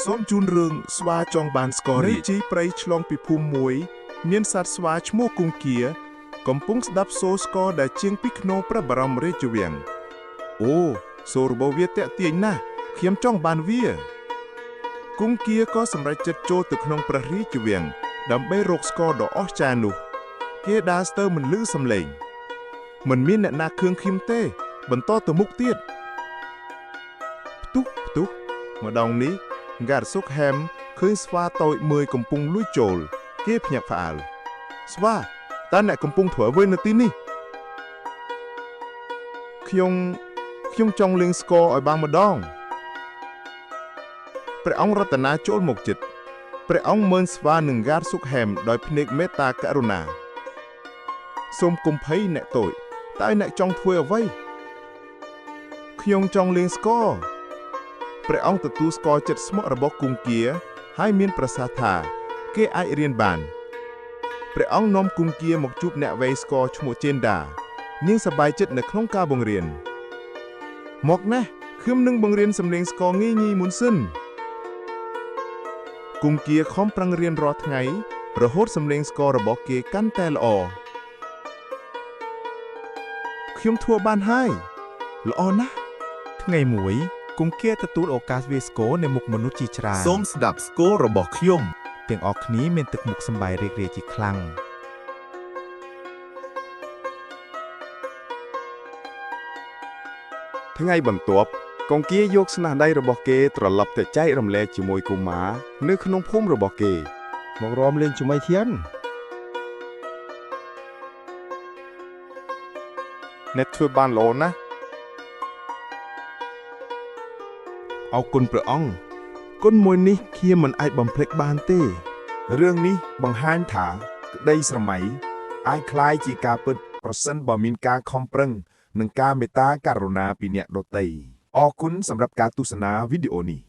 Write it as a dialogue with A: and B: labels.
A: សូមជូនរឿងស្វាចង់បានស្គររីជីព្រៃឆ្លងពីភូមិមួយមានសត្វស្វាឈ្មោះគង្គាកំពុងស្ដាប់សូរស្គរដែលជាងពីខ្នងព្រះបរមរាជវាំងអូសូររបស់វាតាក់ទាញណាស់ខ្ញុំចង់បានវាគង្គាក៏សម្រេចចិត្តចូលទៅក្នុងព្រះរាជវាំងដើម្បីរកស្គរដ៏អស្ចារ្យនោះគេដើរស្ទើរមិនឮសំឡេងមិនមានអ្នកណាខឿងឃឹមទេបន្តទៅមុខទៀតផ្ទុះម្ដងនេះហ្គាតសុកហែមឃើញស្វាតូចមួយកំពុងលួចចូលគេភ្ញាក់ផ្អើលស្វាតើអ្នកកំពុងធ្វើអ្វីនៅទីនេះខ្ញុំចង់លេងស្គរឲ្យបានម្ដងព្រះអង្គរតនាចូលមកជិតព្រះអង្គមើលស្វានិងហ្គាតសុកហែមដោយភ្នែកមេត្តាករុណាសូមកុំភ័យអ្នកតូចតើអ្នកចង់ធ្វើអ្វីខ្ញុំចង់លេងស្គរព្រះអង្គទទួលស្គាល់ចិត្តស្មោះរបស់គង្គាហើយមានប្រសាសន៍ថាគេអាចរៀនបានព្រះអង្គនាំគង្គាមកជួបអ្នកវេស្គរឈ្មោះចេនដានាងសប្បាយចិត្តនៅក្នុងការបង្រៀនមកណាស់ខ្ញុំនឹងបង្រៀនសំឡេងស្គរងាយៗមុនសិនគង្គាខំប្រឹងរៀនរាល់ថ្ងៃរហូតសំឡេងស្គររបស់គេកាន់តែល្អខ្ញុំធ្វើបានហើយល្អណាស់ថ្ងៃមួយគង្គាទទួលឱកាសវាយស្គរនៅមុខមនុស្សជាច្រើនសូមស្ដាប់ស្គររបស់ខ្ញុំទាំងអស់គ្នាមានទឹកមុខសម្បាយរីករាយជាខ្លាំងថ្ងៃបន្ទាប់គង្គាយកស្នាដៃរបស់គេត្រឡប់ទៅចែករំលែកជាមួយកុមារនៅក្នុងភូមិរបស់គេមករំលេងជាមួយធៀនអ្នកធ្វើបានល្អណាស់អរគុណព្រះអង្គគុណមួយនេះខ្ញុំមិនអាចបំភ្លេចបានទេរឿងនេះបង្ហាញថាក្តីស្រមៃអាចคล้ายជាការពិតប្រសិនបើមានការខំប្រឹងនិងការមេត្តាករុណាពីអ្នកដទៃអរគុណសម្រាប់ការទស្សនាវីដេអូនេះ